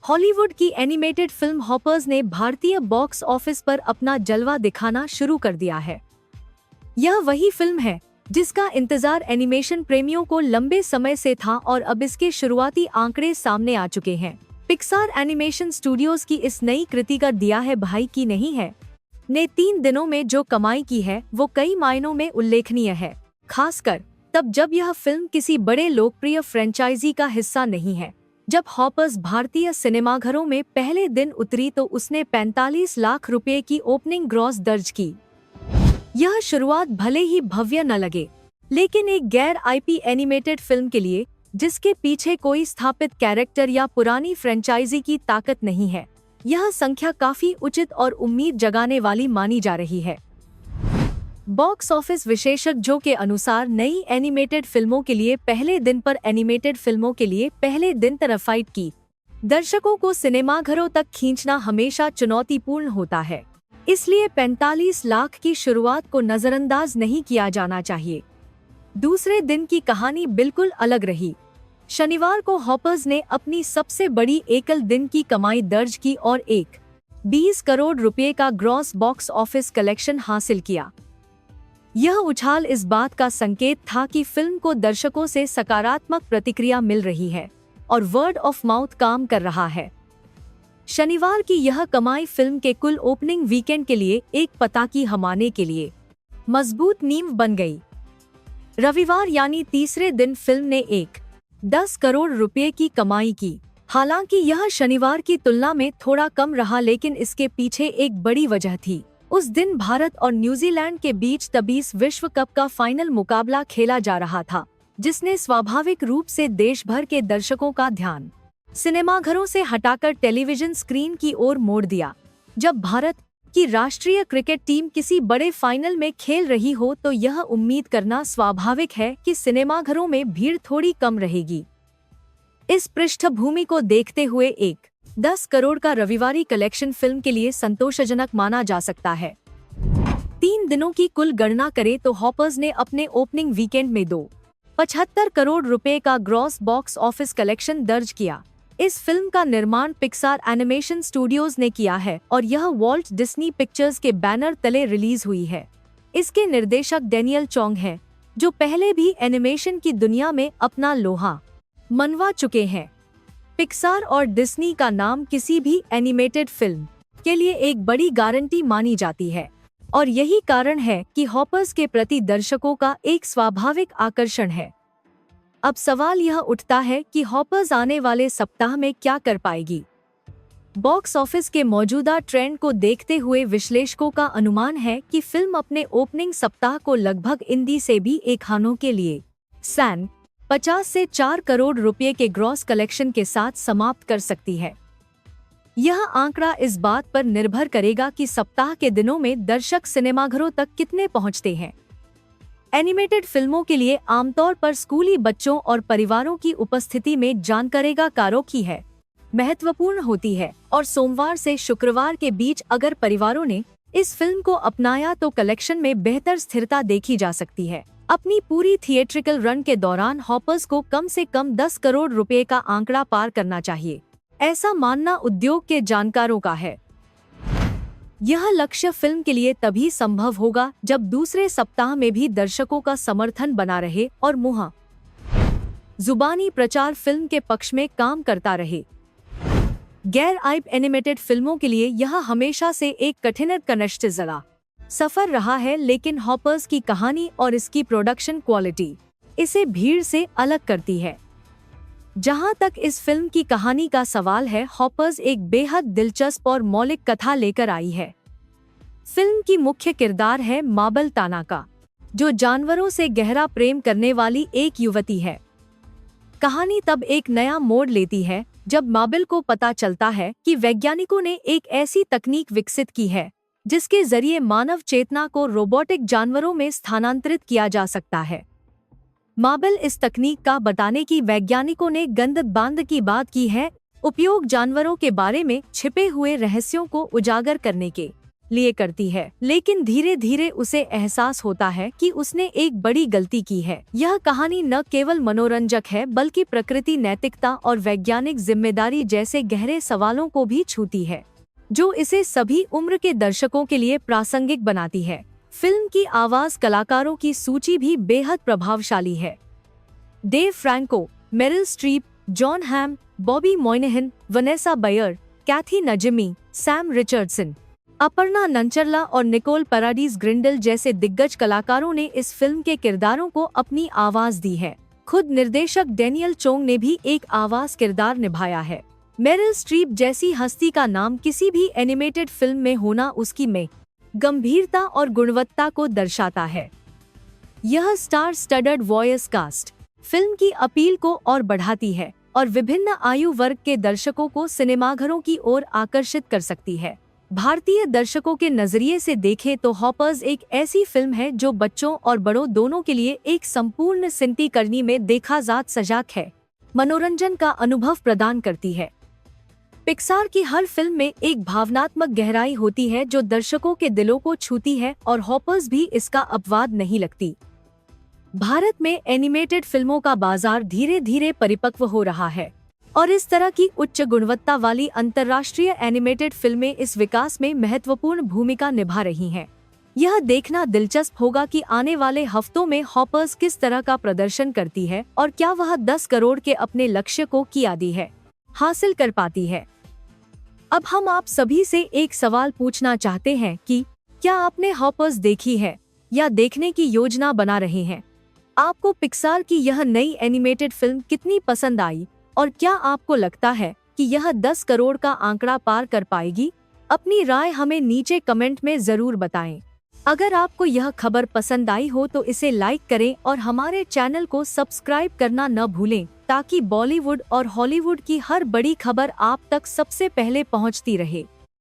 Hollywood की animated film hoppers ने भारतीय बॉक्स ऑफिस पर अपना जलवा दिखाना शुरू कर दिया है। यह वही फिल्म है जिसका इंतजार एनिमेशन प्रेमियों को लंबे समय से था और अब इसके शुरुआती आंकड़े सामने आ चुके हैं। पिक्सार एनिमेशन स्टूडियोज की इस नई कृति का दिया है भाई की नहीं है ने 3 दिनों में जो कमाई की है वो कई मायनों में उल्लेखनीय है, खासकर तब जब यह फिल्म किसी बड़े लोकप्रिय फ्रेंचाइजी का हिस्सा नहीं है। जब हॉपर्स भारतीय सिनेमाघरों में पहले दिन उतरी तो उसने 45 लाख रुपए की ओपनिंग ग्रॉस दर्ज की। यह शुरुआत भले ही भव्य न लगे, लेकिन एक गैर आईपी एनिमेटेड फिल्म के लिए जिसके पीछे कोई स्थापित कैरेक्टर या पुरानी फ्रेंचाइजी की ताकत नहीं है, यह संख्या काफी उचित और उम्मीद जगाने वाली मानी जा रही है। बॉक्स ऑफिस विशेषज्ञों के अनुसार नई एनिमेटेड फिल्मों के लिए पहले दिन पर एनिमेटेड फिल्मों के लिए पहले दिन तरफाइट की दर्शकों को सिनेमाघरों तक खींचना हमेशा चुनौतीपूर्ण होता है, इसलिए 45 लाख की शुरुआत को नजरअंदाज नहीं किया जाना चाहिए। दूसरे दिन की कहानी बिल्कुल अलग रही। शनिवार को हॉपर्स ने अपनी सबसे बड़ी एकल दिन की कमाई दर्ज की और 20 करोड़ रुपए का ग्रॉस बॉक्स ऑफिस कलेक्शन हासिल किया। यह उछाल इस बात का संकेत था कि फिल्म को दर्शकों से सकारात्मक प्रतिक्रिया मिल रही है और वर्ड ऑफ माउथ काम कर रहा है। शनिवार की यह कमाई फिल्म के कुल ओपनिंग वीकेंड के लिए एक पताकी हमाने के लिए मजबूत नींव बन गई। रविवार यानी तीसरे दिन फिल्म ने 10 करोड़ रुपए की कमाई की। हालांकि यह शनिवार की तुलना में थोड़ा कम रहा, लेकिन इसके पीछे एक बड़ी वजह थी। उस दिन भारत और न्यूजीलैंड के बीच तबीस विश्व कप का फाइनल मुकाबला खेला जा रहा था, जिसने स्वाभाविक रूप से देश भर के दर्शकों का ध्यान सिनेमाघरों से हटाकर टेलीविजन स्क्रीन की ओर मोड़ दिया। जब भारत की राष्ट्रीय क्रिकेट टीम किसी बड़े फाइनल में खेल रही हो तो यह उम्मीद करना स्वाभाविक है कि सिनेमाघरों में भीड़ थोड़ी कम रहेगी। इस पृष्ठभूमि को देखते हुए 10 करोड़ का रविवारी कलेक्शन फिल्म के लिए संतोषजनक माना जा सकता है। 3 दिनों की कुल गणना करें तो हॉपर्स ने अपने ओपनिंग वीकेंड में 75 करोड़ रुपए का ग्रॉस बॉक्स ऑफिस कलेक्शन दर्ज किया। इस फिल्म का निर्माण पिक्सार एनिमेशन स्टूडियोज ने किया है और यह वॉल्ट डिज्नी पिक्चर्स के बैनर तले रिलीज हुई है। इसके निर्देशक डैनियल चोंग हैं, जो पहले भी एनिमेशन की दुनिया में अपना लोहा मनवा चुके हैं। पिक्सार और डिज्नी का नाम किसी भी एनिमेटेड फिल्म के लिए एक बड़ी गारंटी मानी जाती है और यही कारण है कि हॉपर्स के प्रति दर्शकों का एक स्वाभाविक आकर्षण है। अब सवाल यह उठता है कि हॉपर्स आने वाले सप्ताह में क्या कर पाएगी। बॉक्स ऑफिस के मौजूदा ट्रेंड को देखते हुए विश्लेषकों का अनुमान है कि फिल्म अपने ओपनिंग सप्ताह को लगभग हिंदी से भी एक खानों के लिए 50 से 4 करोड़ रुपए के ग्रॉस कलेक्शन के साथ समाप्त कर सकती है। यह आंकड़ा इस बात पर निर्भर करेगा कि सप्ताह के दिनों में दर्शक सिनेमाघरों तक कितने पहुंचते हैं। एनिमेटेड फिल्मों के लिए आमतौर पर स्कूली बच्चों और परिवारों की उपस्थिति में जानकारेगाकारों की है महत्वपूर्ण होती है और सोमवार से शुक्रवार के बीच अगर परिवारों ने इस फिल्म को अपनाया तो कलेक्शन में बेहतर स्थिरता देखी जा सकती है। अपनी पूरी थिएट्रिकल रन के दौरान हॉपर्स को कम से कम 10 करोड़ रुपए का आंकड़ा पार करना चाहिए, ऐसा मानना उद्योग के जानकारों का है। यह लक्ष्य फिल्म के लिए तभी संभव होगा जब दूसरे सप्ताह में भी दर्शकों का समर्थन बना रहे और मुंह जुबानी प्रचार फिल्म के पक्ष में काम करता रहे। गैर आईपी एनिमेटेड फिल्मों के लिए यह हमेशा से एक कठिन कनिष्ठ सफर रहा है, लेकिन हॉपर्स की कहानी और इसकी प्रोडक्शन क्वालिटी इसे भीड़ से अलग करती है। जहां तक इस फिल्म की कहानी का सवाल है, हॉपर्स एक बेहद दिलचस्प और मौलिक कथा लेकर आई है। फिल्म की मुख्य किरदार है माबल तानाका, जो जानवरों से गहरा प्रेम करने वाली एक युवती है। कहानी तब एक नया मोड़ लेती है जब माबल को पता चलता है कि वैज्ञानिकों ने एक ऐसी तकनीक विकसित की है जिसके जरिए मानव चेतना को रोबोटिक जानवरों में स्थानांतरित किया जा सकता है। माबल इस तकनीक का बताने की वैज्ञानिकों ने गंदबांध की बात की है, उपयोग जानवरों के बारे में छिपे हुए रहस्यों को उजागर करने के लिए करती है, लेकिन धीरे धीरे उसे एहसास होता है कि उसने एक बड़ी गलती की है। यह कहानी न केवल मनोरंजक है बल्कि प्रकृति, नैतिकता और वैज्ञानिक जिम्मेदारी जैसे गहरे सवालों को भी छूती है, जो इसे सभी उम्र के दर्शकों के लिए प्रासंगिक बनाती है। फिल्म की आवाज कलाकारों की सूची भी बेहद प्रभावशाली है। Dave Franco, Meryl Streep, Jon Hamm, Bobby Moynihan, Vanessa Bayer, Kathy Najimy, Sam Richardson, Aparna Nancherla और निकोल पैराडीज ग्रिंडल जैसे दिग्गज कलाकारों ने इस फिल्म के किरदारों को अपनी आवाज दी है। खुद निर्देशक डैनियल चोंग ने भी एक आवाज किरदार निभाया है। मेरिल स्ट्रीप जैसी हस्ती का नाम किसी भी एनिमेटेड फिल्म में होना उसकी में गंभीरता और गुणवत्ता को दर्शाता है। यह स्टार स्टडड वॉयस कास्ट फिल्म की अपील को और बढ़ाती है और विभिन्न आयु वर्ग के दर्शकों को सिनेमाघरों की ओर आकर्षित कर सकती है। भारतीय दर्शकों के नजरिए से देखें तो हॉपर्स एक ऐसी फिल्म है जो बच्चों और बड़ों दोनों के लिए एक संपूर्ण सिंटी करनी में देखा जात सजाक है, मनोरंजन का अनुभव प्रदान करती है। पिक्सार की हर फिल्म में एक भावनात्मक गहराई होती है जो दर्शकों के दिलों को छूती है और हॉपर्स भी इसका अपवाद नहीं लगती। भारत में एनिमेटेड फिल्मों का बाजार धीरे धीरे परिपक्व हो रहा है और इस तरह की उच्च गुणवत्ता वाली अंतर्राष्ट्रीय एनिमेटेड फिल्में इस विकास में महत्वपूर्ण भूमिका निभा रही हैं। यह देखना दिलचस्प होगा कि आने वाले हफ्तों में हॉपर्स किस तरह का प्रदर्शन करती है और क्या वह 10 करोड़ के अपने लक्ष्य को हासिल कर पाती है। अब हम आप सभी से एक सवाल पूछना चाहते हैं कि क्या आपने हॉपर्स देखी है या देखने की योजना बना रहे हैं? आपको पिक्सार की यह नई एनिमेटेड फिल्म कितनी पसंद आई और क्या आपको लगता है कि यह 10 करोड़ का आंकड़ा पार कर पाएगी? अपनी राय हमें नीचे कमेंट में जरूर बताएं। अगर आपको यह खबर पसंद आई हो तो इसे लाइक करें और हमारे चैनल को सब्सक्राइब करना न भूलें ताकि बॉलीवुड और हॉलीवुड की हर बड़ी खबर आप तक सबसे पहले पहुंचती रहे।